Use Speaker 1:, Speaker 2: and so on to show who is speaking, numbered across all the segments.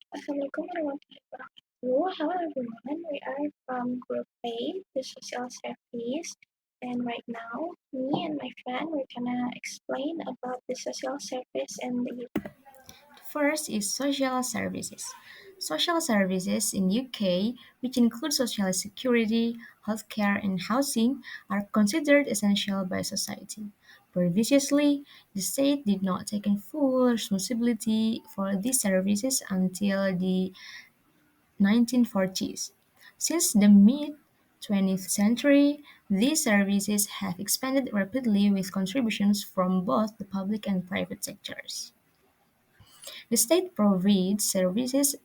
Speaker 1: Assalamualaikum warahmatullahi wabarakatuh. Hello everyone, we are from Group A, the Social Service, and right now, me and my friend, we're gonna explain about the social service in the
Speaker 2: First is social services. Social services in UK, which include social security, healthcare, and housing, are considered essential by society. Previously, the state did not take in full responsibility for these services until the 1940s. Since the mid 20th century, these services have expanded rapidly with contributions from both the public and private sectors. The state provides services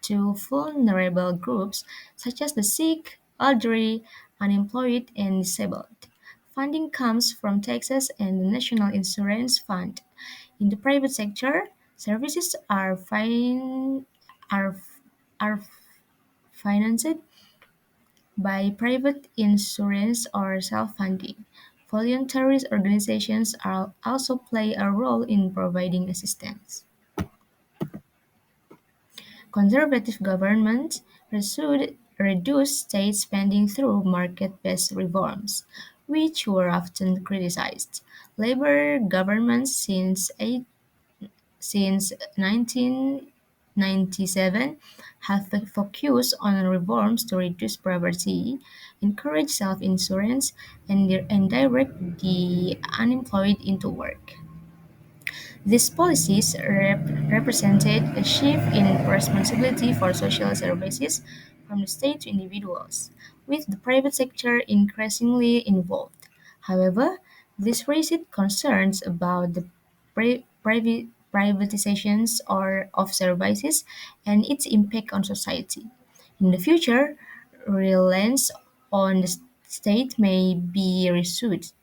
Speaker 2: to vulnerable groups such as the sick, elderly, unemployed, and disabled. Funding comes from taxes and the National Insurance Fund. In the private sector, services are, are financed by private insurance or self-funding. Voluntary organizations also play a role in providing assistance. Conservative governments pursued reduced state spending through market-based reforms, which were often criticized. Labor governments since 1997 have focused on reforms to reduce poverty, encourage self-insurance, and direct the unemployed into work. These policies represented a shift in responsibility for social services from the state to individuals, with the private sector increasingly involved. However, this raised concerns about the privatizations of services and its impact on society. In the future, reliance on the state may be reduced,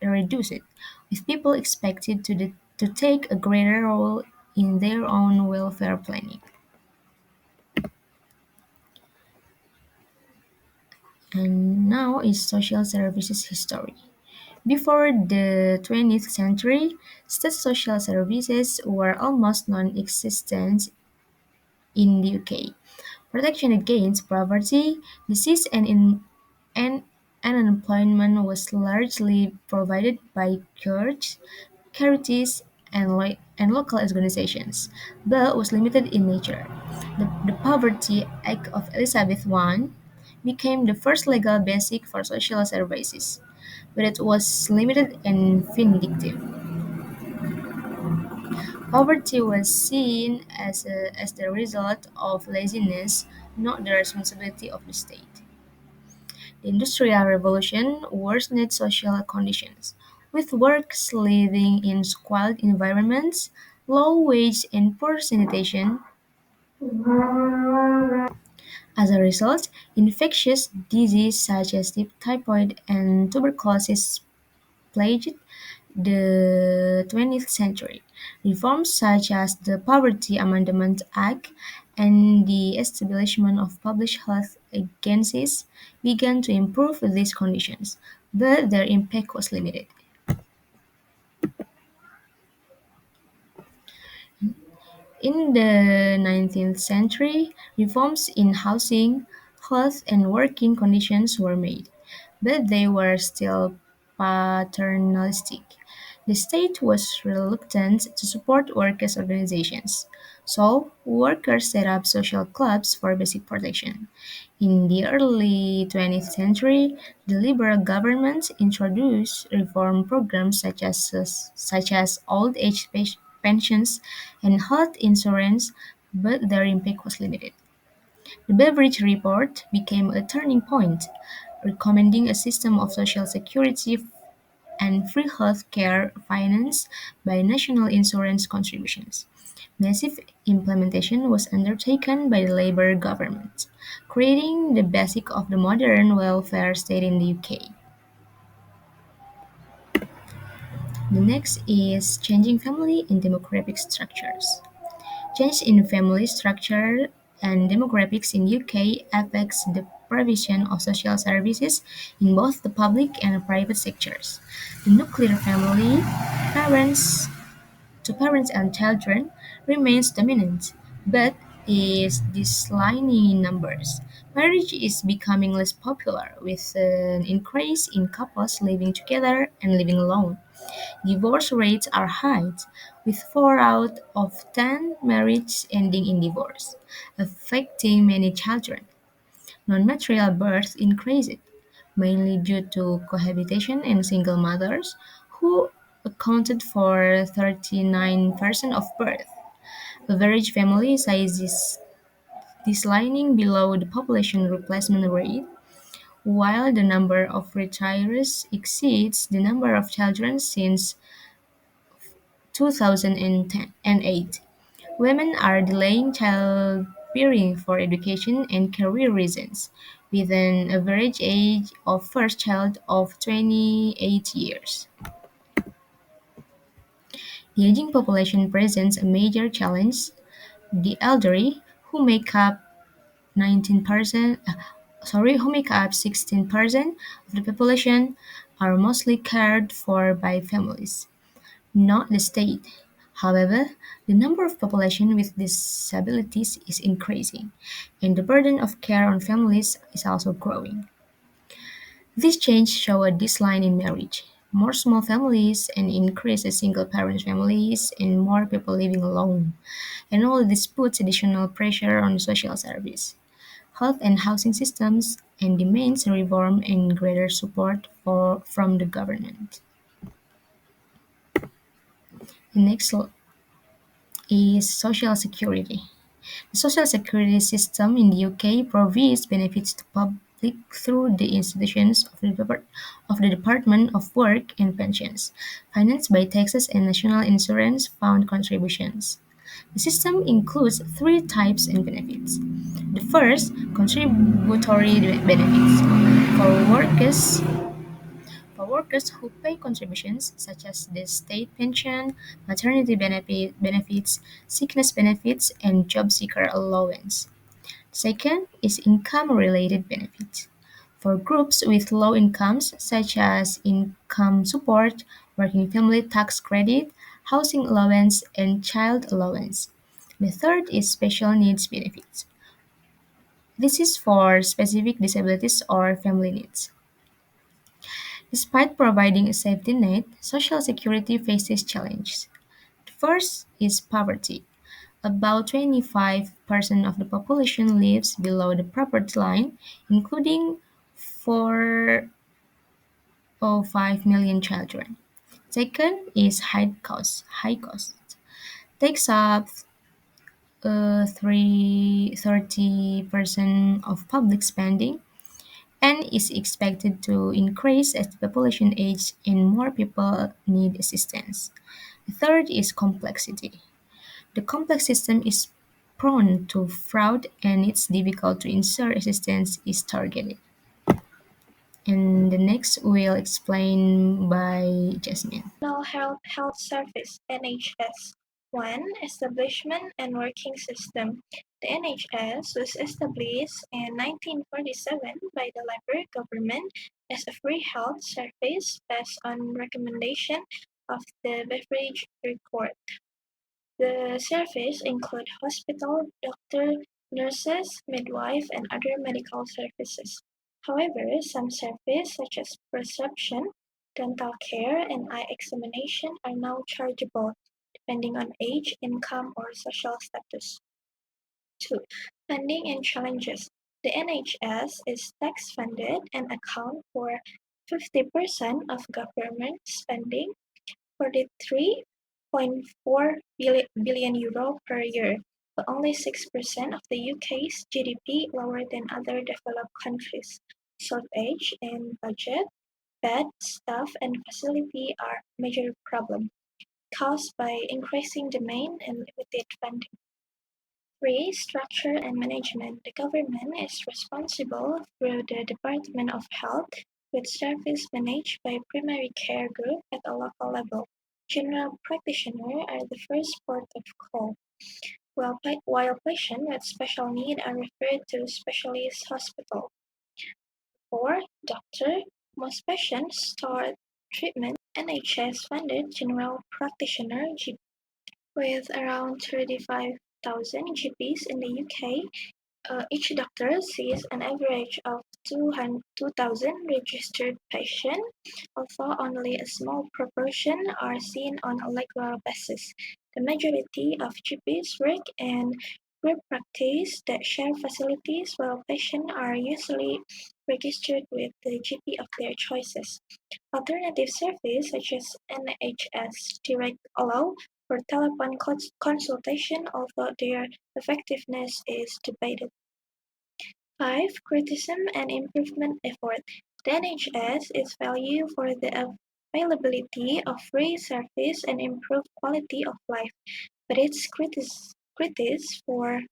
Speaker 2: with people expected to take a greater role in their own welfare planning. And now is social services history. Before the 20th century, state social services were almost non-existent in the UK. Protection against poverty, disease, and, and unemployment was largely provided by church, charities, and local organizations, but was limited in nature. The Poverty Act of Elizabeth I became the first legal basic for social services, but it was limited and vindictive. Poverty was seen as the result of laziness, not the responsibility of the state. The Industrial Revolution worsened social conditions, with workers living in squalid environments, low wage, and poor sanitation. As a result, infectious diseases such as typhoid and tuberculosis plagued the 20th century. Reforms such as the Poverty Amendment Act and the establishment of public health agencies began to improve these conditions, but their impact was limited. In the 19th century, reforms in housing, health, and working conditions were made, but they were still paternalistic. The state was reluctant to support workers' organizations, so workers set up social clubs for basic protection. In the early 20th century, the Liberal government introduced reform programs such as old age pensions and health insurance, but their impact was limited. The Beveridge Report became a turning point, recommending a system of social security and free health care financed by national insurance contributions. Massive implementation was undertaken by the Labour government, creating the basic of the modern welfare state in the UK. The next is changing family and demographic structures. Change in family structure and demographics in UK affects the provision of social services in both the public and private sectors. The nuclear family, parents parents and children, remains dominant, but is declining in numbers. Marriage is becoming less popular, with an increase in couples living together and living alone. Divorce rates are high, with 4 out of 10 marriages ending in divorce, affecting many children. Non-material birth increased, mainly due to cohabitation and single mothers, who accounted for 39% of birth. Average family size is declining below the population replacement rate, while the number of retirees exceeds the number of children since 2008. Women are delaying childbearing for education and career reasons, with an average age of first child of 28 years. The aging population presents a major challenge. The elderly, who make up 19%, who make up 16% of the population, are mostly cared for by families, not the state. However, the number of population with disabilities is increasing, and the burden of care on families is also growing. These changes show a decline in marriage, more small families, and increase in single-parent families, and more people living alone. And all this puts additional pressure on social service, health and housing systems, and demands reform and greater support from the government. The next is social security. The social security system in the UK provides benefits to public through the institutions of the Department of Work and Pensions, financed by taxes and national insurance fund contributions. The system includes three types and benefits. The first, contributory benefits for workers who pay contributions such as the state pension, maternity benefits, sickness benefits, and job seeker allowance. Second is income-related benefits for groups with low incomes such as income support, working family tax credit, housing allowance, and child allowance. The third is special needs benefits. This is for specific disabilities or family needs. Despite providing a safety net, Social Security faces challenges. The first is poverty. About 25% of the population lives below the poverty line, including 4.05 million children. Second is high cost. High cost takes up 30% of public spending and is expected to increase as the population ages and more people need assistance. The third is complexity. The complex system is prone to fraud and it's difficult to ensure assistance is targeted. And the next will explain by Jasmine.
Speaker 1: National Health Service (NHS). 1. Establishment and working system. The NHS was established in 1947 by the Labour government as a free health service based on recommendation of the Beveridge Report. The service include hospital, doctor, nurses, midwife, and other medical services. However, some services such as prescription, dental care, and eye examination are now chargeable, depending on age, income, or social status. 2. Funding and challenges. The NHS is tax funded and account for 50% of government spending, 43.4 billion euro per year, but only 6% of the UK's GDP, lower than other developed countries. Shortage in budget, bed, staff, and facility are major problems caused by increasing demand and limited funding. 3. Structure and management. The government is responsible through the Department of Health, with service managed by primary care group at a local level. General practitioners are the first port of call, while patients with special need are referred to specialist hospital. 4. Doctor. Most patients start treatment NHS funded general practitioner with around 35 100,000 GPs in the UK, each doctor sees an average of 2,000 registered patients, although only a small proportion are seen on a regular basis. The majority of GPs work in group practice that share facilities, while patients are usually registered with the GP of their choices. Alternative services such as NHS Direct allow for telephone consultation, although their effectiveness is debated. 5. Criticism and improvement effort. The NHS is valued for the availability of free service and improved quality of life, but it's criticized for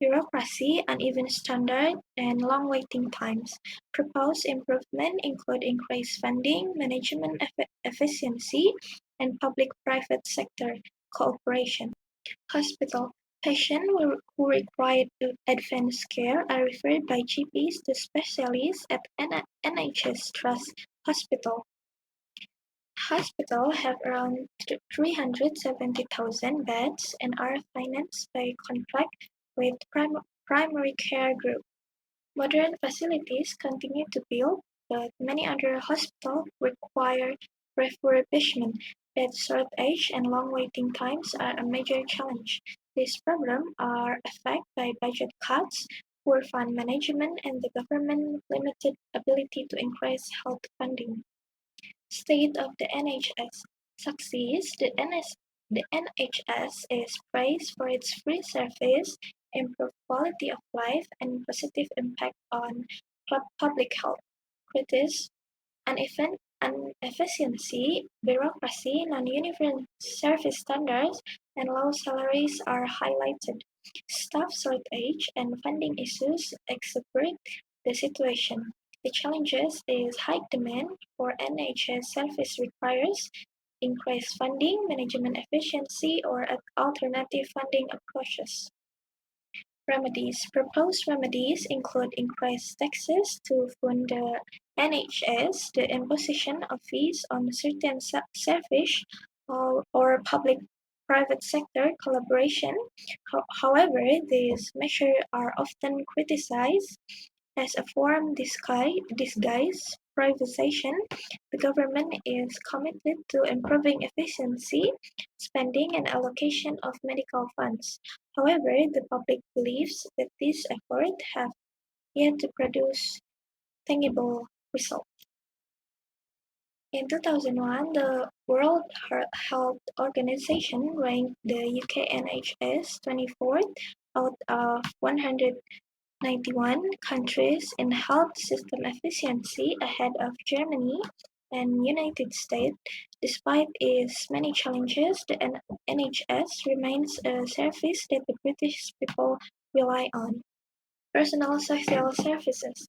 Speaker 1: bureaucracy, uneven standards, and long waiting times. Proposed improvements include increased funding, management efficiency, and public-private sector cooperation. Hospital. Patients who require advanced care are referred by GPs to specialists at NHS Trust Hospital. Hospitals have around 370,000 beds and are financed by contract with primary care groups. Modern facilities continue to build, but many other hospitals require refurbishment. Bed shortage and long waiting times are a major challenge. These problems are affected by budget cuts, poor fund management, and the government's limited ability to increase health funding. State of the NHS succeeds. The NHS is praised for its free service, improved quality of life, and positive impact on public health. Critics inefficiency, bureaucracy, non-uniform service standards, and low salaries are highlighted. Staff shortage and funding issues exacerbate the situation. The challenges is high demand for NHS service requires increased funding, management efficiency, or alternative funding approaches. Remedies. Proposed remedies include increased taxes to fund the NHS, the imposition of fees on certain services, or public-private sector collaboration. However, these measures are often criticized as a form disguise privatization. The government is committed to improving efficiency, spending, and allocation of medical funds. However, the public believes that these efforts have yet to produce tangible results. In 2001, the World Health Organization ranked the UK NHS 24th out of 191 countries in health system efficiency, ahead of Germany and United States. Despite its many challenges, the NHS remains a service that the British people rely on. Personal social services.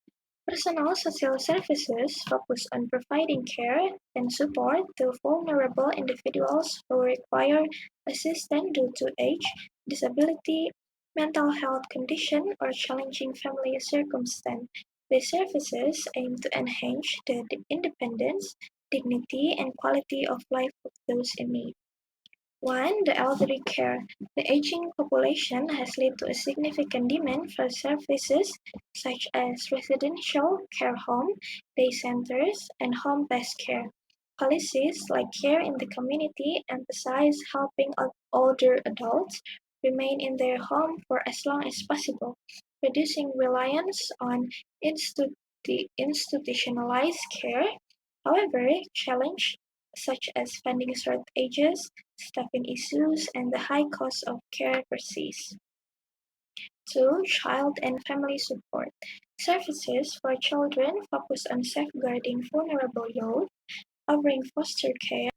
Speaker 1: Personal social services focus on providing care and support to vulnerable individuals who require assistance due to age, disability, mental health condition, or challenging family circumstance. These services aim to enhance the independence, dignity, and quality of life of those in need. 1. The elderly care. The aging population has led to a significant demand for services such as residential care home, day centers, and home-based care. Policies like care in the community emphasize helping older adults remain in their home for as long as possible, reducing reliance on institutionalized care. However, challenges such as funding shortages, staffing issues, and the high cost of care persist. 2. Child and family support. Services for children focus on safeguarding vulnerable youth, offering foster care,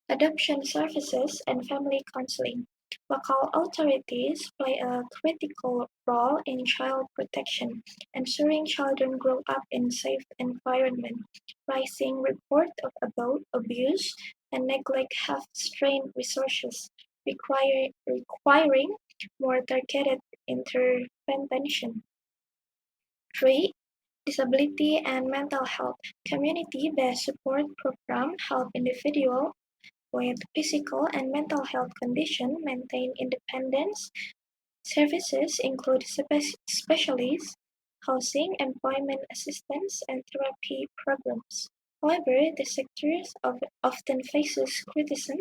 Speaker 1: adoption services, and family counseling. Local authorities play a critical role in child protection, ensuring children grow up in safe environment. Rising reports of abuse and neglect have strained resources, requiring more targeted intervention. 3. Disability and mental health. Community-based support programs help individuals with physical and mental health conditions maintain independence. Services include specialists, housing, employment assistance, and therapy programs. However, the sector often faces criticism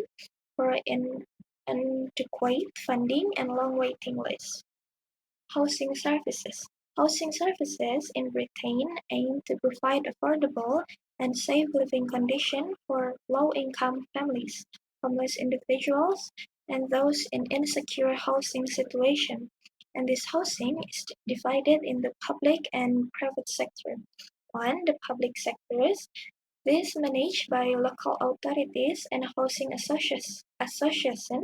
Speaker 1: for inadequate funding and long waiting lists. Housing services. Housing services in Britain aim to provide affordable and safe living conditions for low-income families, homeless individuals, and those in insecure housing situations. And this housing is divided in the public and private sector. One, the public sectors. This managed by local authorities and housing association.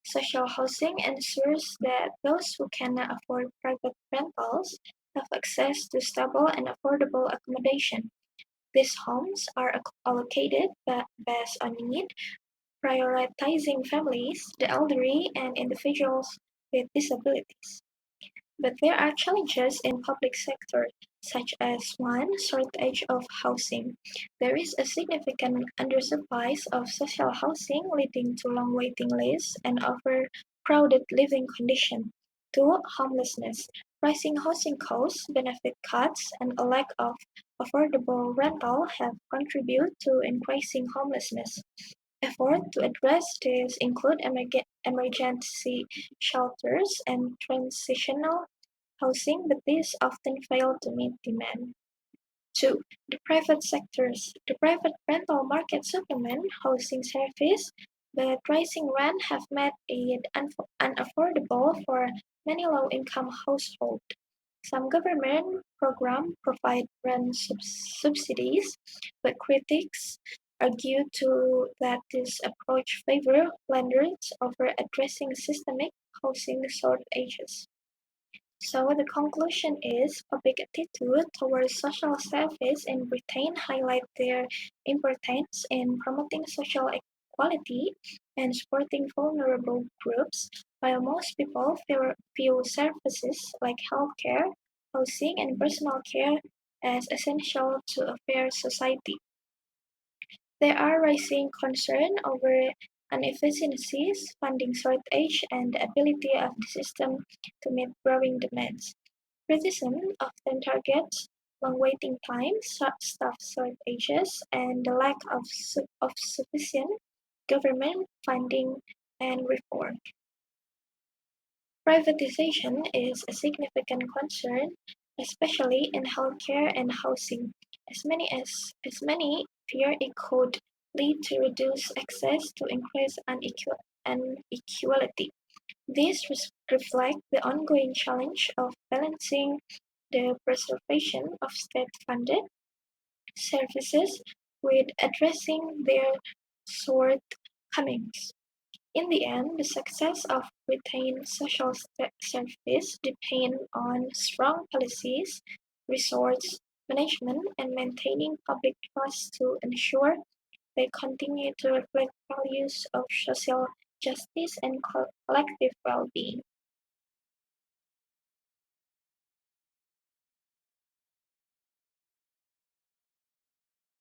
Speaker 1: Social housing ensures that those who cannot afford private rentals have access to stable and affordable accommodation. These homes are allocated based on need, prioritizing families, the elderly, and individuals with disabilities. But there are challenges in public sector, such as one, shortage of housing. There is a significant undersupply of social housing leading to long waiting lists and overcrowded living conditions. Two, homelessness. Rising housing costs, benefit cuts, and a lack of affordable rental have contributed to increasing homelessness. Efforts to address this include emergency shelters and transitional housing, but these often fail to meet demand. Two, the private sectors. The private rental market supplement housing service, but rising rent have made it unaffordable for many low-income households. Some government programs provide rent subsidies, but critics argue that this approach favors lenders over addressing systemic housing shortages. So the conclusion is public attitude towards social service in Britain highlight their importance in promoting social equality and supporting vulnerable groups, while most people view services like healthcare, housing, and personal care as essential to a fair society. There are rising concerns over inefficiencies, funding shortage, and the ability of the system to meet growing demands. Criticism often targets long waiting times, staff shortages, and the lack of sufficient government funding and reform. Privatization is a significant concern, especially in healthcare and housing, as many fear it could lead to reduced access to increased inequality. This reflects the ongoing challenge of balancing the preservation of state-funded services with addressing their shortcomings. In the end, the success of retained social service depends on strong policies, resource management, and maintaining public trust to ensure they continue to reflect values of social justice and collective well-being.